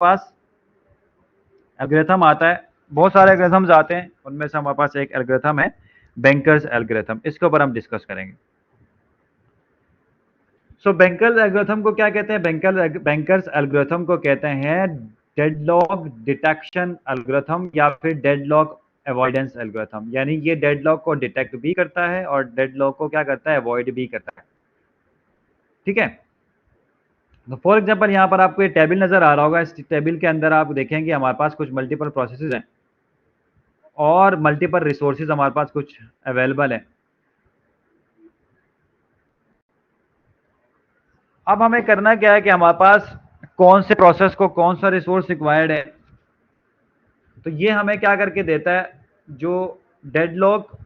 पास algorithm आता है, बहुत सारे एल्गोरिथम्स आते हैं, उनमें से हमारे पास एक एल्गोरिथम है बैंकर्स एल्गोरिथम, इसके ऊपर हम डिस्कस करेंगे। सो बैंकर्स एल्गोरिथम को क्या कहते हैं? बैंकर्स एल्गोरिथम को कहते हैं डेडलॉक डिटेक्शन एल्गोरिथम या फिर डेडलॉक अवॉइडेंस एल्गोरिथम। यानी ये डेडलॉक को डिटेक्ट भी करता है और डेडलॉक को क्या करता है? अवॉइड भी करता है। ठीक है, तो फॉर एग्जांपल यहाँ पर आपको ये टेबल नजर आ रहा होगा, इस टेबल के अंदर आप देखेंगे हमारे पास कुछ मल्टीपल प्रोसेसेस हैं और मल्टीपल रिसोर्सेज हमारे पास कुछ अवेलेबल हैं। अब हमें करना क्या है कि हमारे पास कौन से प्रोसेस को कौन सा रिसोर्स रिक्वायर्ड है, तो ये हमें क्या करके देता है? जो डेडलॉक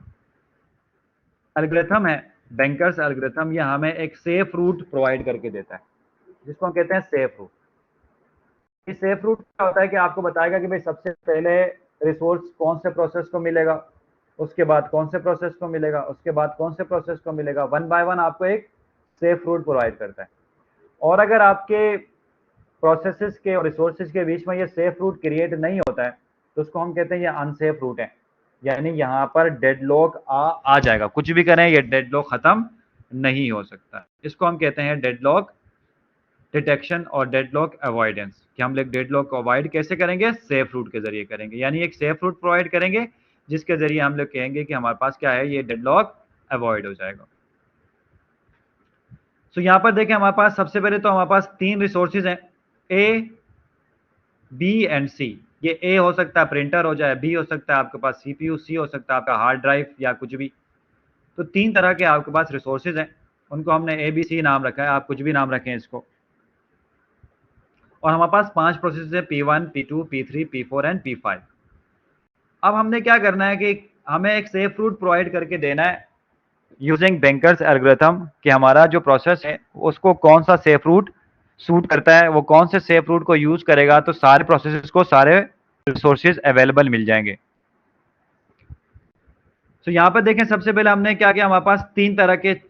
एल्गोरिथम है, बैंकर्स एल्गोरिथम, ये हमें एक सेफ रूट प्रोवाइड करके देता है, जिसको हम कहते हैं सेफ रूट। ये सेफ रूट क्या होता है कि आपको बताएगा कि भाई सबसे पहले रिसोर्स कौन से प्रोसेस को मिलेगा, उसके बाद कौन से प्रोसेस को मिलेगा, उसके बाद कौन से प्रोसेस को मिलेगा, वन बाय वन आपको एक सेफ रूट प्रोवाइड करता है। और अगर आपके प्रोसेसेस के और रिसोर्सेज के बीच में ये सेफ रूट क्रिएट नहीं होता है, तो उसको हम कहते हैं ये अनसेफ रूट है। यानी यहाँ पर डेडलॉक आ जाएगा, कुछ भी करें ये डेडलॉक खत्म नहीं हो सकता। इसको हम कहते हैं डेडलॉक डिटेक्शन और डेडलॉक अवॉइडेंस, कि हम लोग डेडलॉक को अवॉइड कैसे करेंगे? सेफ रूट के जरिए करेंगे। यानी एक सेफ रूट प्रोवाइड करेंगे जिसके जरिए हम लोग कहेंगे कि हमारे पास क्या है, ये डेडलॉक अवॉइड हो जाएगा। सो यहाँ पर देखें, हमारे पास सबसे पहले तो हमारे पास तीन रिसोर्सेज हैं, ए, बी एंड सी। ये ए हो सकता है प्रिंटर हो जाए, बी हो सकता है आपके पास सीपीयू, सी हो सकता है आपका हार्ड ड्राइव या कुछ भी। तो तीन तरह के आपके पास रिसोर्सेज हैं, उनको हमने ए बी सी नाम रखा है, आप कुछ भी नाम रखें इसको। और हमारे पास 5 प्रोसेस है, P1, P2, P3, P4 and P5। अब हमने क्या करना है कि हमें एक सेफ रूट प्रोवाइड करके देना है यूजिंग बैंकर्स एल्गोरिथम, कि हमारा जो प्रोसेस है उसको कौन सा सेफ रूट सूट करता है, वो कौन से सेफ रूट को यूज करेगा तो सारे प्रोसेसेस को सारे रिसोर्सेज अवेलेबल मिल जाएंगे। तो यहाँ पर देखें, सबसे पहले हमने क्या किया, हमारे पास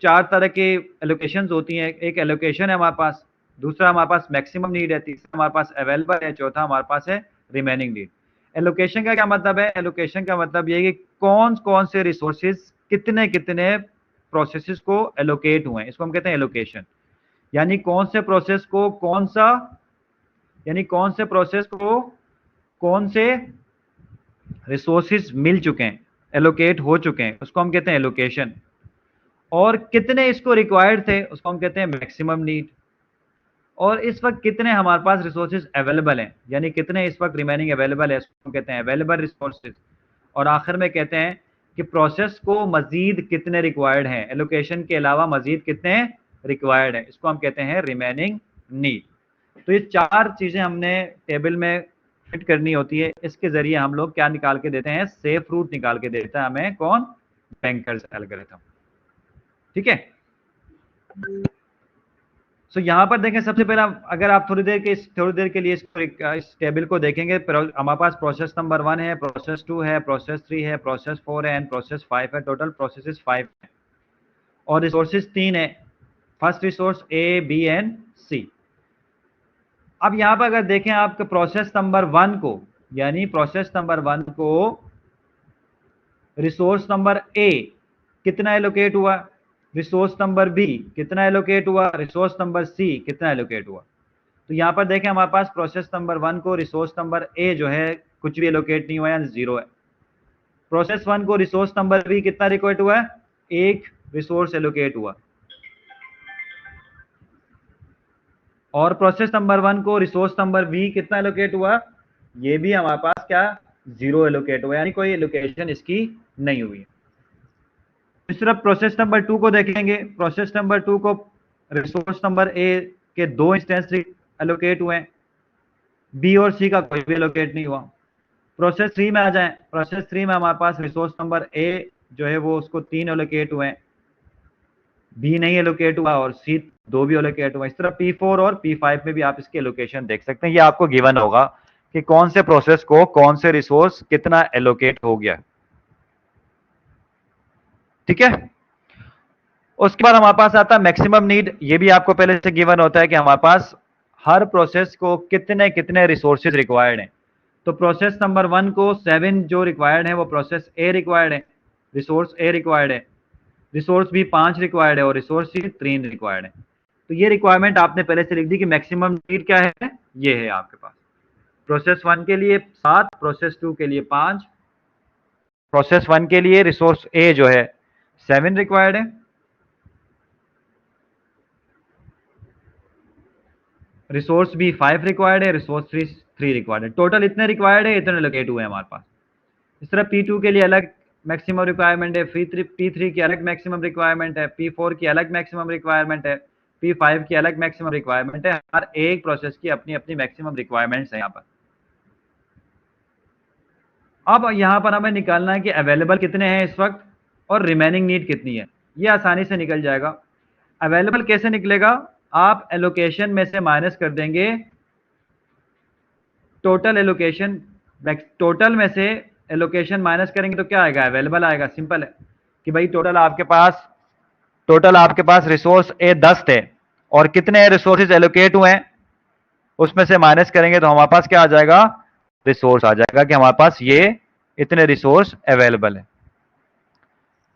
चार तरह के एलोकेशन होती हैं। एक एलोकेशन है हमारे पास, दूसरा हमारे पास मैक्सिमम नीड है, तीसरा हमारे पास अवेलेबल है, चौथा हमारे पास है रिमेनिंग नीड। एलोकेशन का क्या मतलब है? एलोकेशन का मतलब ये है कि कौन कौन से रिसोर्सेज कितने कितने प्रोसेसेस को एलोकेट हुए हैं, इसको हम कहते हैं एलोकेशन। यानी कौन से प्रोसेस को कौन सा, यानी कौन से प्रोसेस को कौन से रिसोर्सेज मिल चुके हैं, एलोकेट हो चुके हैं, उसको हम कहते हैं एलोकेशन। और कितने इसको रिक्वायर्ड थे, उसको हम कहते हैं मैक्सिमम नीड। और इस वक्त कितने हमारे पास रिसोर्सेज अवेलेबल हैं, यानी कितने इस वक्त रिमेनिंग अवेलेबल है, इसको हम कहते हैं अवेलेबल रिसोर्सेज। और आखिर में कहते हैं कि प्रोसेस को मजीद कितने रिक्वायर्ड हैं, एलोकेशन के अलावा मजीद कितने रिक्वायर्ड हैं, इसको हम कहते हैं रिमेनिंग नीड। तो ये चार चीजें हमने टेबल में फिट करनी होती है, इसके जरिए हम लोग क्या निकाल के देते हैं? सेफ रूट निकाल के देता है हमें कौन? Bankers algorithm. ठीक है, सो यहाँ पर देखें, सबसे पहला अगर आप थोड़ी देर के लिए इस टेबल को देखेंगे, हमारे पास प्रोसेस नंबर 1 है, प्रोसेस 2 है, प्रोसेस 3 है, प्रोसेस 4 है एंड प्रोसेस 5 है। टोटल प्रोसेसेस 5 है और रिसोर्सेज 3 है, first resource A, B and C. अब यहाँ पर अगर देखें आपके प्रोसेस नंबर 1 को, यानी प्रोसेस नंबर 1 को रिसोर्स नंबर ए कितना एलोकेट हुआ, रिसोर्स नंबर बी कितना एलोकेट हुआ, रिसोर्स नंबर सी कितना एलोकेट हुआ। तो यहाँ पर देखें, हमारे पास प्रोसेस नंबर 1 को रिसोर्स नंबर ए जो है कुछ भी एलोकेट नहीं हुआ, यानी 0 है। प्रोसेस 1 को रिसोर्स नंबर बी कितना एलोकेट हुआ है? एक रिसोर्स एलोकेट हुआ। और प्रोसेस नंबर 1 को रिसोर्स नंबर बी कितना एलोकेट हुआ? ये भी हमारे पास क्या? 0 एलोकेट हुआ, यानी कोई एलोकेशन इसकी नहीं हुई। इस तरफ प्रोसेस नंबर 2 को देखेंगे, प्रोसेस नंबर 2 को रिसोर्स नंबर ए के 2 इंस्टेंस एलोकेट हुए हैं, बी और सी का कोई भी एलोकेट नहीं हुआ। प्रोसेस 3 में आ जाएं, प्रोसेस 3 में हमारे पास रिसोर्स नंबर ए जो है वो उसको 3 एलोकेट हुए हैं, बी नहीं एलोकेट हुआ और सी 2 भी एलोकेट हुआ। इस तरह P4 और P5 में भी आप इसके एलोकेशन देख सकते हैं। ये आपको गिवन होगा कि कौन से प्रोसेस को कौन से रिसोर्स कितना एलोकेट हो गया। ठीक है, उसके बाद हमारे पास आता है मैक्सिमम नीड। ये भी आपको पहले से गिवन होता है कि हमारे पास हर प्रोसेस को कितने कितने रिसोर्सेज रिक्वायर्ड हैं। तो प्रोसेस नंबर 1 को 7 जो रिक्वायर्ड है वो प्रोसेस ए रिक्वायर्ड है, रिसोर्स ए रिक्वायर्ड है, रिसोर्स बी 5 रिक्वायर्ड है और रिसोर्स सी 3 रिक्वायर्ड है। तो ये रिक्वायरमेंट आपने पहले से लिख दी कि मैक्सिमम नीड क्या है, ये है आपके पास। प्रोसेस 1 के लिए 7, प्रोसेस 2 के लिए 5, प्रोसेस 1 के लिए रिसोर्स ए जो है 7 रिक्वायर्ड है, रिसोर्स बी 5 रिक्वायर्ड है, रिसोर्स 3 रिक्वायर्ड है। टोटल इतने रिक्वायर्ड है, इतने लोकेट हुए हैं हमारे पास। इस तरह P2 के लिए अलग मैक्सिमम रिक्वायरमेंट है, P3 की अलग मैक्सिमम रिक्वायरमेंट है, P4 की अलग मैक्सिमम रिक्वायरमेंट है, P5 की अलग मैक्सिमम रिक्वायरमेंट है। हर एक प्रोसेस की अपनी अपनी मैक्सिमम रिक्वायरमेंट्स है यहाँ पर। अब यहाँ पर हमें निकालना है कि अवेलेबल कितने हैं इस वक्त और रिमेनिंग नीड कितनी है। ये आसानी से निकल जाएगा। अवेलेबल कैसे निकलेगा, आप एलोकेशन में से माइनस कर देंगे टोटल एलोकेशन, टोटल में से एलोकेशन माइनस करेंगे तो क्या आएगा, अवेलेबल आएगा। सिंपल है कि भाई टोटल आपके पास रिसोर्स ए 10 थे और कितने रिसोर्सेज एलोकेट हुए हैं, उसमें से माइनस करेंगे तो हमारे पास क्या आ जाएगा, रिसोर्स आ जाएगा कि हमारे पास ये इतने रिसोर्स अवेलेबल है।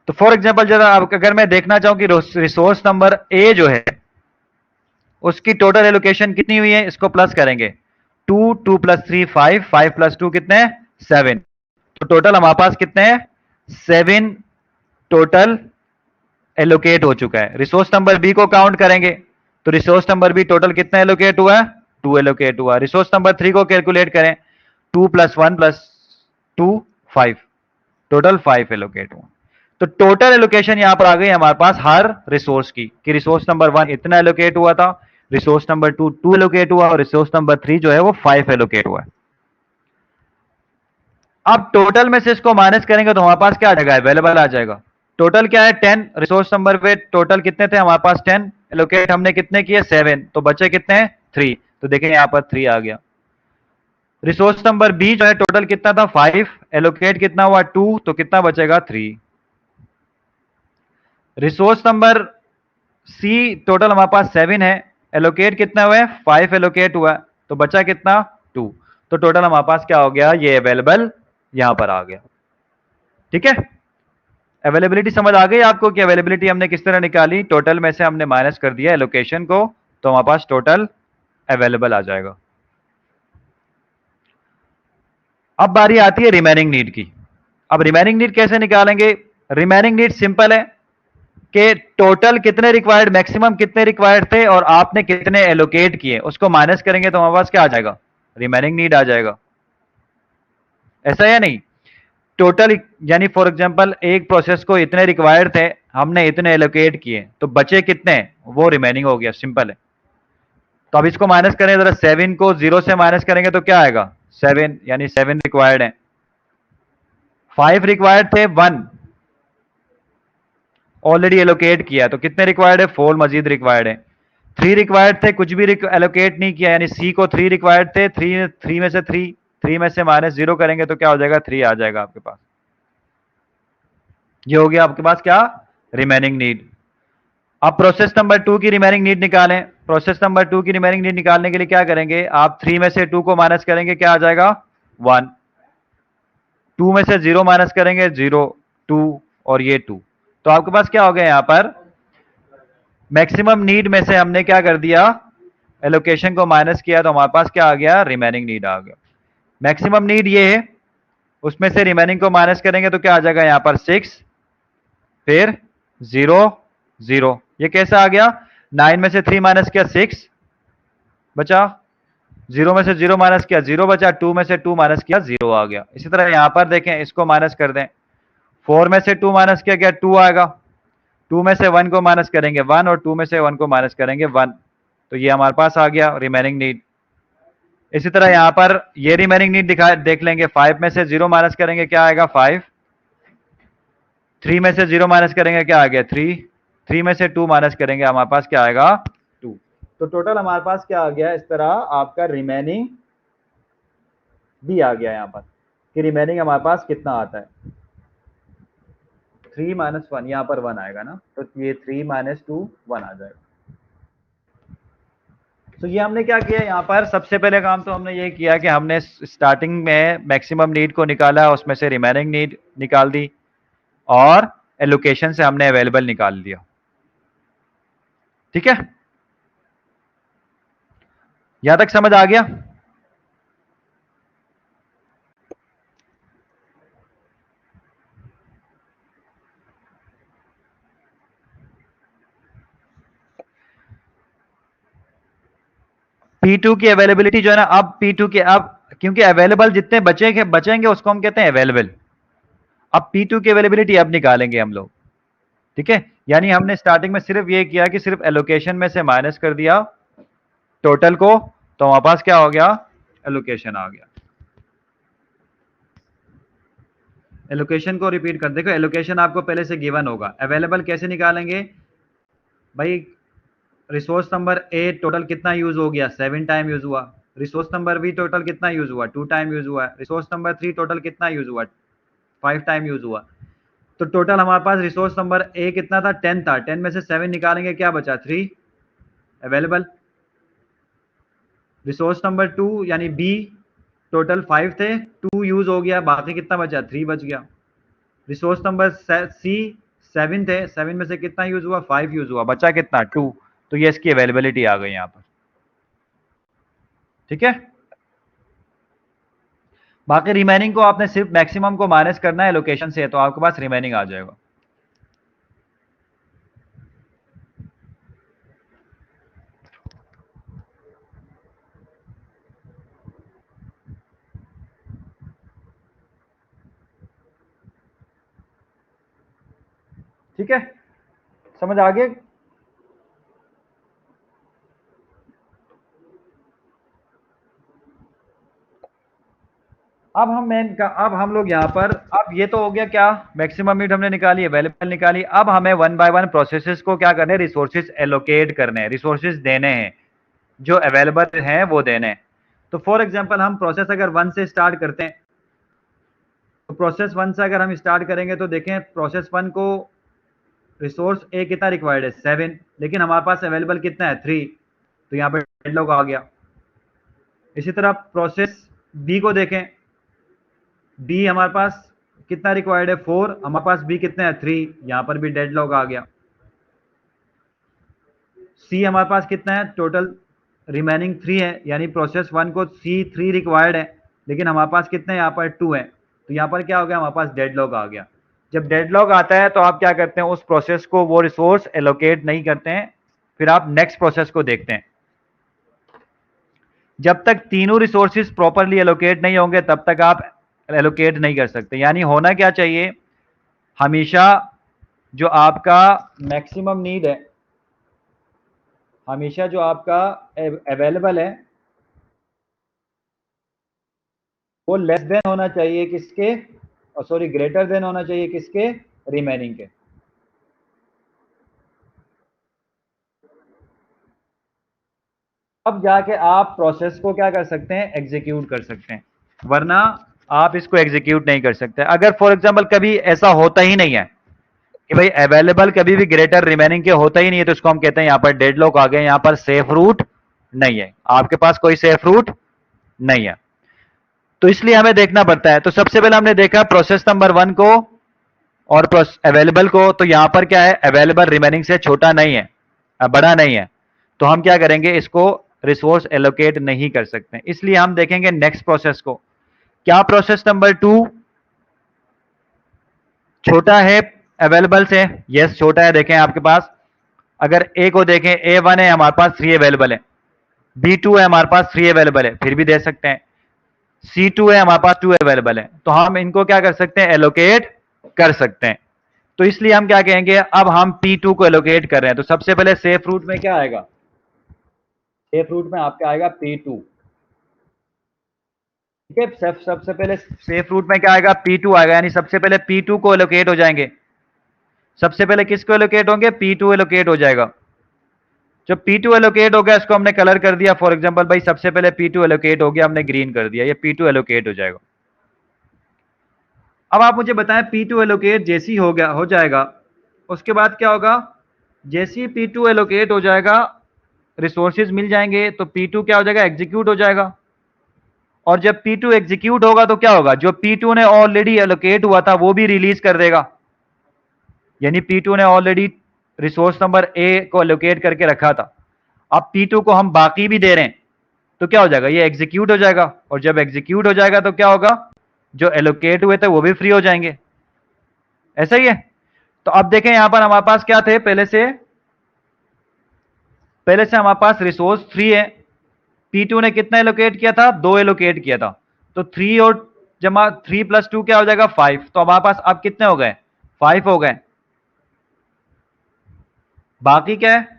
तो फॉर एग्जांपल जरा अगर मैं देखना चाहूं कि रिसोर्स नंबर ए जो है उसकी टोटल एलोकेशन कितनी हुई है, इसको प्लस करेंगे। 2 2 प्लस 3 5 5 प्लस 2 कितने, 7। तो टोटल हमारे पास कितने हैं, 7 टोटल एलोकेट हो चुका है। रिसोर्स नंबर बी को काउंट करेंगे तो रिसोर्स नंबर बी टोटल कितना एलोकेट हुआ है, 2 एलोकेट हुआ। रिसोर्स नंबर 3 को कैलकुलेट करें, 2 प्लस 1 प्लस 2 5, टोटल 5 एलोकेट हुआ। तो टोटल एलोकेशन यहां पर आ गई हमारे पास हर रिसोर्स की, कि रिसोर्स नंबर 1 इतना एलोकेट हुआ था, रिसोर्स नंबर 2 2 एलोकेट हुआ और रिसोर्स नंबर 3 जो है वो 5 एलोकेट हुआ है। अब टोटल में से इसको माइनस करेंगे तो हमारे पास क्या आ जाएगा, अवेलेबल आ जाएगा। टोटल क्या है 10, रिसोर्स नंबर पे टोटल कितने थे हमारे पास 10, एलोकेट हमने कितने किए 7, तो बचे कितने हैं 3, तो देखें यहां पर 3 आ गया। रिसोर्स नंबर बी जो है टोटल कितना था 5, एलोकेट कितना हुआ 2, तो कितना बचेगा 3। रिसोर्स नंबर सी टोटल हमारे पास 7 है, एलोकेट कितना हुआ है 5 एलोकेट हुआ, तो बचा कितना 2, तो टोटल हमारे पास क्या हो गया, ये अवेलेबल यहां पर आ गया। ठीक है, अवेलेबिलिटी समझ आ गई आपको कि अवेलेबिलिटी हमने किस तरह निकाली, टोटल में से हमने माइनस कर दिया एलोकेशन को, तो हमारे पास टोटल अवेलेबल आ जाएगा। अब बारी आती है रिमेनिंग नीड की। अब रिमेनिंग नीड कैसे निकालेंगे, रिमेनिंग नीड सिंपल है कि टोटल कितने रिक्वायर्ड, मैक्सिमम कितने रिक्वायर्ड थे और आपने कितने एलोकेट किए, उसको माइनस करेंगे तो हमारे पास क्या आ जाएगा, रिमेनिंग नीड आ जाएगा। ऐसा या नहीं, टोटल यानी फॉर एग्जांपल एक प्रोसेस को इतने रिक्वायर्ड थे, हमने इतने एलोकेट किए, तो बचे कितने, वो रिमेनिंग हो गया, सिंपल है। तो अब इसको माइनस करें जरा, 7 को 0 से माइनस करेंगे तो क्या आएगा 7, यानी 7 रिक्वायर्ड है। 5 रिक्वायर्ड थे, 1 ऑलरेडी एलोकेट किया, तो कितने रिक्वायर्ड है 4 मजीद रिक्वायर्ड है। 3 रिक्वायर्ड थे, कुछ भी एलोकेट नहीं किया, यानी सी को 3 रिक्वायर्ड थे, 3 में से 3 में से माइनस 0 करेंगे तो क्या हो जाएगा 3 आ जाएगा आपके पास। ये हो गया आपके पास क्या, रिमेनिंग नीड। अब प्रोसेस नंबर 2 की रिमेनिंग नीड निकालें। प्रोसेस नंबर 2 की रिमेनिंग नीड निकालने के लिए क्या करेंगे, आप 3 में से 2 को माइनस करेंगे, क्या आ जाएगा 1, 2 में से 0 माइनस करेंगे 0, 2 और ये 2, तो आपके पास क्या हो गया, यहां पर मैक्सिमम नीड में से हमने क्या कर दिया, एलोकेशन को माइनस किया, तो हमारे पास क्या आ गया, रिमेनिंग नीड आ गया। मैक्सिमम नीड ये है, उसमें से रिमेनिंग को माइनस करेंगे तो क्या आ जाएगा यहां पर 6, फिर 0 0, ये कैसा आ गया, 9 में से 3 माइनस किया 6 बचा, 0 में से 0 माइनस किया 0 बचा, 2 में से 2 माइनस किया 0 आ गया। इसी तरह यहां पर देखें, इसको माइनस कर दें, 4 में से 2 माइनस किया क्या 2 आएगा, 2 में से 1 को माइनस करेंगे 1 और 2 में से 1 को माइनस करेंगे 1, तो ये हमारे पास आ गया रिमेनिंग नीड। इसी तरह यहां पर ये रिमेनिंग नीड देख लेंगे, 5 में से 0 माइनस करेंगे क्या आएगा 5, 3 में से 0 माइनस करेंगे क्या आ गया 3, 3 में से 2 माइनस करेंगे हमारे पास क्या आएगा 2, तो टोटल हमारे पास क्या आ गया, इस तरह आपका रिमेनिंग भी आ गया यहां पर कि रिमेनिंग हमारे पास कितना आता है, 3 माइनस 1, यहां पर 1 आएगा ना, तो ये 3 माइनस 2 1 आ जाएगा। तो ये हमने क्या किया यहाँ पर, सबसे पहले काम तो हमने ये किया कि हमने स्टार्टिंग में मैक्सिमम नीड को निकाला, उसमें से रिमेनिंग नीड निकाल दी और एलोकेशन से हमने अवेलेबल निकाल दिया। ठीक है, यहां तक समझ आ गया? P2 की अवेलेबिलिटी जो है ना, अब P2 के अब क्योंकि अवेलेबल जितने बचेंगे उसको हम कहते हैं अवेलेबल। अब P2 की अवेलेबिलिटी अब निकालेंगे हम लोग। ठीक है, यानी हमने स्टार्टिंग में सिर्फ ये किया कि सिर्फ एलोकेशन में से माइनस कर दिया टोटल को, तो हमारे पास क्या हो गया, एलोकेशन आ गया। एलोकेशन को रिपीट कर देखो, एलोकेशन आपको पहले से गिवन होगा। अवेलेबल कैसे निकालेंगे भाई, रिसोर्स नंबर ए टोटल कितना यूज हो गया, 7 टाइम यूज हुआ। रिसोर्स नंबर बी टोटल कितना यूज हुआ, 2 टाइम यूज हुआ। रिसोर्स नंबर 3 टोटल कितना यूज हुआ, 5 टाइम यूज हुआ। तो टोटल हमारे पास रिसोर्स नंबर ए कितना था, 10 था। 10 में से 7 निकालेंगे, क्या बचा, 3 अवेलेबल। रिसोर्स नंबर 2 यानी बी टोटल 5 थे, 2 यूज हो गया, बाकी कितना बचा, 3 बच गया। रिसोर्स नंबर सी 7 थे, 7 में से कितना यूज हुआ, 5 यूज हुआ, बचा कितना, 2। तो ये इसकी अवेलेबिलिटी आ गई यहाँ पर। ठीक है, बाकी रिमेनिंग को आपने सिर्फ मैक्सिमम को माइनस करना है लोकेशन से, तो आपके पास रिमेनिंग आ जाएगा। ठीक है, समझ आ गया? अब हम लोग यहाँ पर, अब ये तो हो गया क्या, मैक्सिमम नीड हमने निकाली, अवेलेबल निकाली। अब हमें वन बाय वन प्रोसेसेस को क्या करने हैं, रिसोर्सेज एलोकेट करने हैं, रिसोर्सेज देने हैं, जो अवेलेबल हैं वो देने हैं। तो फॉर एग्जांपल हम प्रोसेस अगर 1 से स्टार्ट करते हैं, तो प्रोसेस 1 से अगर हम स्टार्ट करेंगे तो देखें प्रोसेस 1 को रिसोर्स ए कितना रिक्वायर्ड है, 7, लेकिन हमारे पास अवेलेबल कितना है, 3। तो यहाँ पर डेडलॉक आ गया। इसी तरह प्रोसेस बी को देखें, बी हमारे पास कितना रिक्वायर्ड है, 4, हमारे पास बी कितना है, 3, यहाँ पर भी डेडलॉक आ गया। सी हमारे पास कितना है, टोटल रिमेनिंग 3 है, यानी प्रोसेस 1 को सी 3 रिक्वायर्ड है, लेकिन हमारे पास कितने यहाँ पर 2 है। तो यहाँ पर क्या हो गया, हमारे पास डेडलॉक आ गया। जब डेडलॉक आता है तो आप क्या करते हैं, उस प्रोसेस को वो रिसोर्स एलोकेट नहीं करते हैं, फिर आप नेक्स्ट प्रोसेस को देखते हैं। जब तक तीनों रिसोर्सेज प्रॉपरली एलोकेट नहीं होंगे तब तक आप एलोकेट नहीं कर सकते। यानी होना क्या चाहिए, हमेशा जो आपका मैक्सिमम नीड है, हमेशा जो आपका अवेलेबल है वो लेस देन होना चाहिए किसके, सॉरी ग्रेटर देन होना चाहिए किसके, रिमेनिंग के। अब जाके आप प्रोसेस को क्या कर सकते हैं, एग्जीक्यूट कर सकते हैं, वरना आप इसको एग्जीक्यूट नहीं कर सकते। अगर फॉर एग्जांपल कभी ऐसा होता ही नहीं है कि भाई अवेलेबल कभी भी ग्रेटर रिमेनिंग के होता ही नहीं है, तो इसको हम कहते हैं यहाँ पर डेडलॉक आ गए, यहाँ पर सेफ रूट नहीं है, आपके पास कोई सेफ रूट नहीं है। तो इसलिए हमें देखना पड़ता है। तो सबसे पहले हमने देखा प्रोसेस नंबर 1 को और अवेलेबल को, तो यहां पर क्या है, अवेलेबल रिमेनिंग से छोटा नहीं है, बड़ा नहीं है, तो हम क्या करेंगे, इसको रिसोर्स एलोकेट नहीं कर सकते। इसलिए हम देखेंगे नेक्स्ट प्रोसेस को, क्या प्रोसेस नंबर 2 छोटा है अवेलेबल से, यस छोटा है। देखें आपके पास अगर ए को देखें, A1 है हमारे पास 3 अवेलेबल है, B2 है हमारे पास 3 अवेलेबल है, फिर भी दे सकते हैं। C2 है हमारे पास 2 अवेलेबल है, तो हम इनको क्या कर सकते हैं, एलोकेट कर सकते हैं। तो इसलिए हम क्या कहेंगे, अब हम P2 को एलोकेट कर रहे हैं, तो सबसे पहले सेफ रूट में क्या आएगा, सेफ रूट में आपका आएगा P2। ठीक है, सबसे पहले सेफ रूट में क्या आएगा, P2 आएगा, यानी सबसे पहले P2 को एलोकेट हो जाएंगे। सबसे पहले किसको एलोकेट होंगे, P2 एलोकेट हो जाएगा। जब P2 एलोकेट हो गया, इसको हमने कलर कर दिया, फॉर एग्जांपल भाई सबसे पहले P2 एलोकेट हो गया, हमने ग्रीन कर दिया, ये P2 एलोकेट हो जाएगा। अब आप मुझे बताएं P2 एलोकेट जैसी हो गया, हो जाएगा, उसके बाद क्या होगा, जैसी P2 एलोकेट हो जाएगा रिसोर्सेज मिल जाएंगे तो P2 क्या हो जाएगा, एग्जीक्यूट हो जाएगा। और जब P2 एग्जीक्यूट होगा तो क्या होगा, जो P2 ने ऑलरेडी एलोकेट हुआ था वो भी रिलीज कर देगा। यानी P2 ने ऑलरेडी रिसोर्स नंबर ए को एलोकेट करके रखा था, अब P2 को हम बाकी भी दे रहे हैं तो क्या हो जाएगा, ये एग्जीक्यूट हो जाएगा। और जब एग्जीक्यूट हो जाएगा तो क्या होगा, जो एलोकेट हुए थे वो भी फ्री हो जाएंगे। ऐसा ही है। तो अब देखें यहां पर हमारे पास क्या थे, पहले से हमारे पास रिसोर्स 3 है। P2 ने कितना एलोकेट किया था, 2 एलोकेट किया था। तो 3 और जमा 3 + 2 क्या हो जाएगा, 5। तो हमारे पास अब कितने हो गए, 5 हो गए। बाकी क्या है,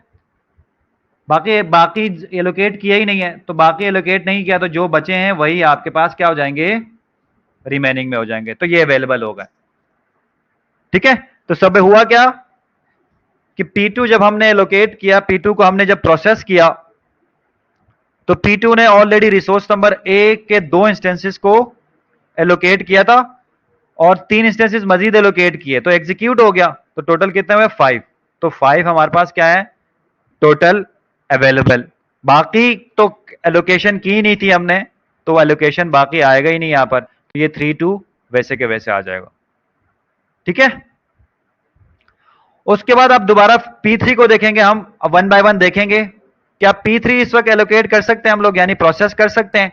बाकी एलोकेट किया ही नहीं है, तो बाकी एलोकेट नहीं किया तो जो बचे हैं वही आपके पास क्या हो जाएंगे, रिमेनिंग में हो जाएंगे। तो ये अवेलेबल हो गए। ठीक है। तो सब हुआ क्या कि P2 जब हमने एलोकेट किया, P2 को हमने जब प्रोसेस किया तो P2 ने ऑलरेडी रिसोर्स नंबर ए के 2 इंस्टेंसेस को एलोकेट किया था और 3 इंस्टेंसेस मजीद एलोकेट किए, तो एग्जीक्यूट हो गया। तो टोटल कितने हुए, 5। तो 5 हमारे पास क्या है, टोटल अवेलेबल। बाकी तो एलोकेशन की नहीं थी हमने, तो एलोकेशन बाकी आएगा ही नहीं यहां पर, तो ये 3 2 वैसे के वैसे आ जाएगा। ठीक है। उसके बाद अब दोबारा P3 को देखेंगे हम, अब 1 बाय 1 देखेंगे। क्या P3 इस वक्त एलोकेट कर सकते हैं हम लोग, यानी प्रोसेस कर सकते हैं?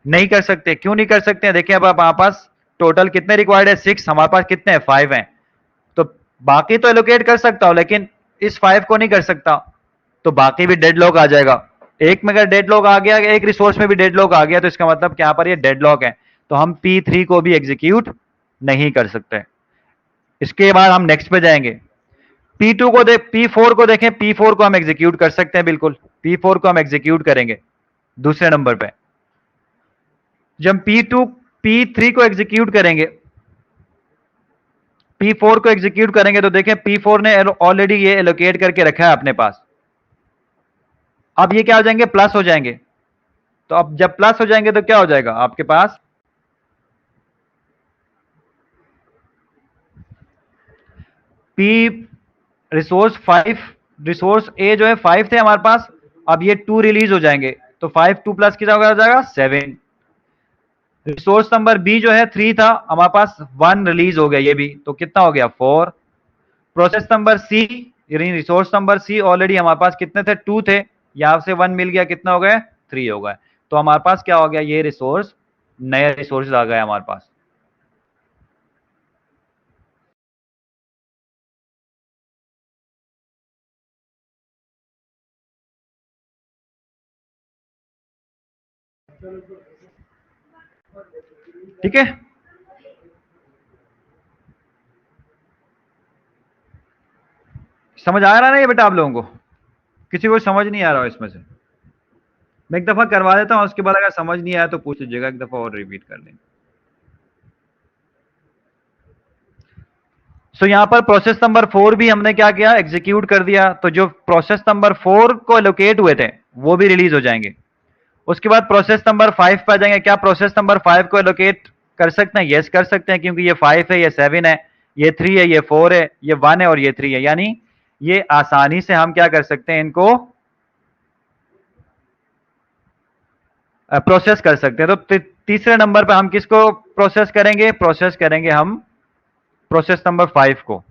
नहीं कर सकते। क्यों नहीं कर सकते हैं, देखिए अब हमारे पास टोटल कितने रिक्वायर्ड है, 6, हमारे पास कितने हैं, 5 हैं। तो बाकी तो एलोकेट कर सकता हूं लेकिन इस 5 को नहीं कर सकता, तो बाकी भी डेडलॉक आ जाएगा। एक में अगर डेडलॉक आ गया, एक रिसोर्स में भी डेडलॉक आ गया, तो इसका मतलब क्या पर ये डेडलॉक है, तो हम P3 को भी एग्जीक्यूट नहीं कर सकते। इसके बाद हम नेक्स्ट पे जाएंगे। P2 को P4 को देखें, P4 को हम एग्जीक्यूट कर सकते हैं, बिल्कुल P4 को हम एग्जीक्यूट करेंगे दूसरे नंबर पे। जब P3 को एग्जीक्यूट करेंगे, P4 को एग्जीक्यूट करेंगे तो देखें P4 ने ऑलरेडी ये एलोकेट करके रखा है अपने पास। अब ये क्या हो जाएंगे, प्लस हो जाएंगे। तो अब जब प्लस हो जाएंगे तो क्या हो जाएगा आपके पास, P रिसोर्स 5, रिसोर्स ए जो है 5 थे हमारे पास, अब ये 2 रिलीज हो जाएंगे, तो 5 2 प्लस कितना हो जाएगा, 7। रिसोर्स नंबर बी जो है 3 था, हमारे पास 1 रिलीज हो गया, ये भी तो कितना हो गया, 4। प्रोसेस नंबर सी, यानी रिसोर्स नंबर सी ऑलरेडी हमारे पास कितने थे, 2 थे, यहां से 1 मिल गया, कितना हो गया, 3 हो गया। तो हमारे पास क्या हो गया, ये रिसोर्स नया रिसोर्स आ गया हमारे पास। ठीक है। समझ आ रहा है ना ये बेटा आप लोगों को, किसी को समझ नहीं आ रहा हो इसमें से? मैं एक दफा करवा देता हूं, उसके बाद अगर समझ नहीं आया तो पूछ लीजिएगा, एक दफा और रिपीट कर लेंगे। सो यहां पर प्रोसेस नंबर 4 भी हमने क्या किया, एग्जीक्यूट कर दिया, तो जो प्रोसेस नंबर 4 को एलोकेट हुए थे वो भी रिलीज हो जाएंगे। उसके बाद प्रोसेस नंबर 5 पे आ जाएंगे। क्या प्रोसेस नंबर 5 को एलोकेट कर सकते हैं? यस कर सकते हैं, क्योंकि ये 5 है, ये 7 है, ये 3 है, ये 4 है, ये 1 है और ये 3 है, यानी ये आसानी से हम क्या कर सकते हैं, इनको प्रोसेस कर सकते हैं। तो तीसरे नंबर पे हम किसको प्रोसेस करेंगे, प्रोसेस करेंगे हम प्रोसेस नंबर 5 को।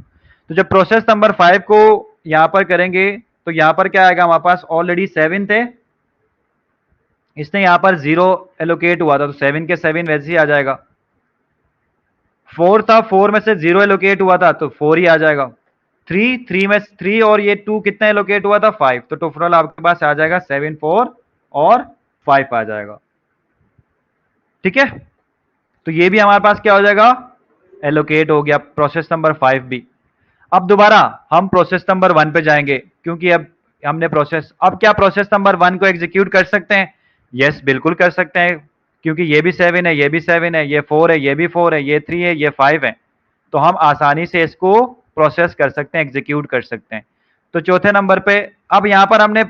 तो जब प्रोसेस नंबर 5 को यहां पर करेंगे तो यहां पर क्या आएगा, हमारे पास ऑलरेडी 7 थे, इसने यहां पर 0 एलोकेट हुआ था, तो 7 के 7 वैसे ही आ जाएगा। 4 था, 4 में से 0 एलोकेट हुआ था तो 4 ही आ जाएगा। 3 में 3 और ये 2 कितना एलोकेट हुआ था, 5, तो टोटल आपके पास आ जाएगा 7 4 और 5 आ जाएगा। ठीक है। तो ये भी हमारे पास क्या हो जाएगा, एलोकेट हो गया प्रोसेस नंबर 5 भी। अब दोबारा हम प्रोसेस नंबर 1 पे जाएंगे, क्योंकि अब हमने अब क्या प्रोसेस नंबर 1 को एग्जीक्यूट कर सकते हैं? यस बिल्कुल कर सकते हैं, क्योंकि ये भी 7 है, ये भी 7 है, ये 4 है, ये भी 4 है, ये 3 है, ये 5 है, तो हम आसानी से इसको प्रोसेस कर सकते हैं, एग्जीक्यूट कर सकते हैं। तो चौथे नंबर पे अब यहां पर हमने,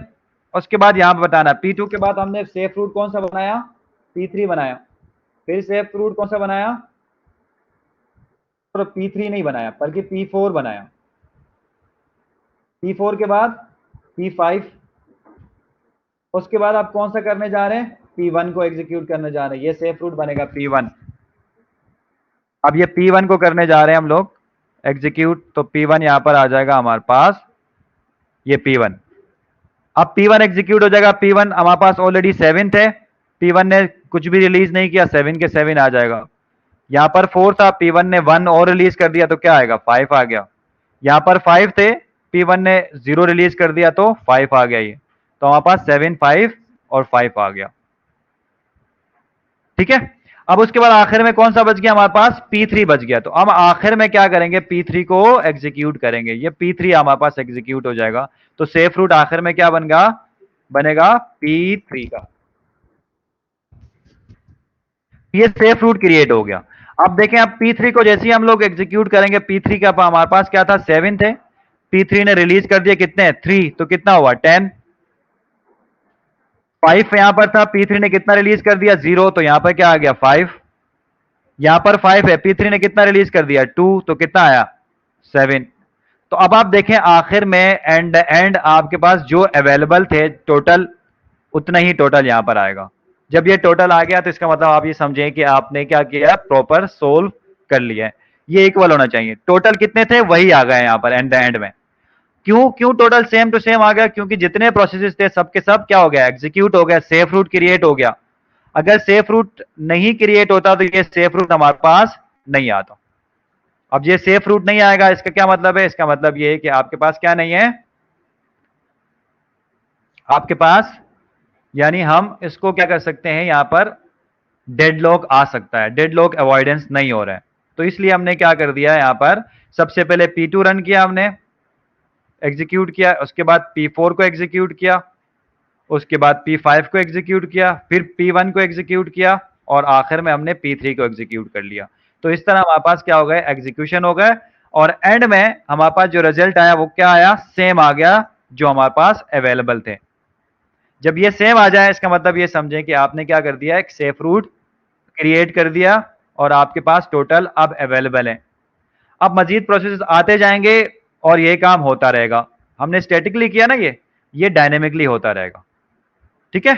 उसके बाद यहां पर बताना P2 के बाद हमने सेफ रूट कौन सा बनाया, P3 बनाया। फिर सेफ रूट कौन सा बनाया, तो P3 नहीं बनाया बल्कि P4 बनाया। P4 के बाद P5, उसके बाद आप कौन सा करने जा रहे हैं, P1 को एग्जीक्यूट करने जा रहे हैं, ये सेफ रूट बनेगा P1। अब ये P1 को करने जा रहे हैं हम लोग एग्जीक्यूट, तो P1 यहां पर आ जाएगा हमारे पास, ये P1। अब P1 एग्जीक्यूट हो जाएगा, P1 हमारे पास ऑलरेडी 7 थे, P1 ने कुछ भी रिलीज नहीं किया, 7 के 7 आ जाएगा। यहां पर 4 था, P1 ने 1 और रिलीज कर दिया तो क्या आएगा, 5 आ गया। यहां पर 5 थे, P1 ने 0 रिलीज कर दिया तो 5 आ गया। ये तो हमारे पास 7, 5 और 5 आ गया। ठीक है, अब उसके बाद आखिर में कौन सा बच गया हमारे पास, P3 बच गया। तो अब आखिर में क्या करेंगे, P3 को एग्जीक्यूट करेंगे, ये P3 हमारे पास एग्जीक्यूट हो जाएगा। तो सेफ रूट आखिर में क्या बनेगा P3 का। ये सेफ रूट क्रिएट हो गया। अब देखें, अब P3 को जैसे ही हम लोग एग्जीक्यूट करेंगे, P3 का हमारे पास क्या था, 7 थे, P3 ने रिलीज कर दिया कितने, 3, तो कितना हुआ 10। 5 यहां पर था, P3 ने कितना रिलीज कर दिया, 0, तो यहां पर क्या आ गया 5। यहां पर 5 है, P3 ने कितना रिलीज कर दिया 2, तो कितना आया 7। तो अब आप देखें आखिर में एंड आपके पास जो अवेलेबल थे टोटल, उतना ही टोटल यहां पर आएगा। जब ये टोटल आ गया तो इसका मतलब आप ये समझें कि आपने क्या किया, प्रॉपर सोल्व कर लिया है। ये इक्वल होना चाहिए, टोटल कितने थे वही आ गए यहां पर एंड में। क्यों टोटल सेम टू सेम आ गया, क्योंकि जितने प्रोसेसेस थे सबके सब क्या हो गया, एग्जीक्यूट हो गया, सेफ रूट क्रिएट हो गया। अगर सेफ रूट नहीं क्रिएट होता तो ये सेफ रूट हमारे पास नहीं आता। अब ये सेफ रूट नहीं आएगा, इसका क्या मतलब है, इसका मतलब ये है कि आपके पास क्या नहीं है, आपके पास, यानी हम इसको क्या कर सकते हैं, यहां पर डेडलॉक आ सकता है, डेडलॉक अवॉइडेंस नहीं हो रहा है। तो इसलिए हमने क्या कर दिया यहां पर, सबसे पहले P2 रन किया, हमने एग्जीक्यूट किया, उसके बाद P4 को एग्जीक्यूट किया, उसके बाद P5 को एग्जीक्यूट किया, फिर P1 को एग्जीक्यूट किया, और आखिर में हमने P3 को एग्जीक्यूट कर लिया। तो इस तरह हमारे पास क्या हो गया, एग्जीक्यूशन हो गया, और एंड में हमारे पास जो रिजल्ट आया वो क्या आया, सेम आ गया जो हमारे पास अवेलेबल थे। जब ये सेम आ जाए इसका मतलब ये समझें कि आपने क्या कर दिया, एक सेफ रूट क्रिएट कर दिया और आपके पास टोटल अब अवेलेबल है। अब मजीद प्रोसेस आते जाएंगे और ये काम होता रहेगा। हमने स्टैटिकली किया ना, ये डायनेमिकली होता रहेगा। ठीक है।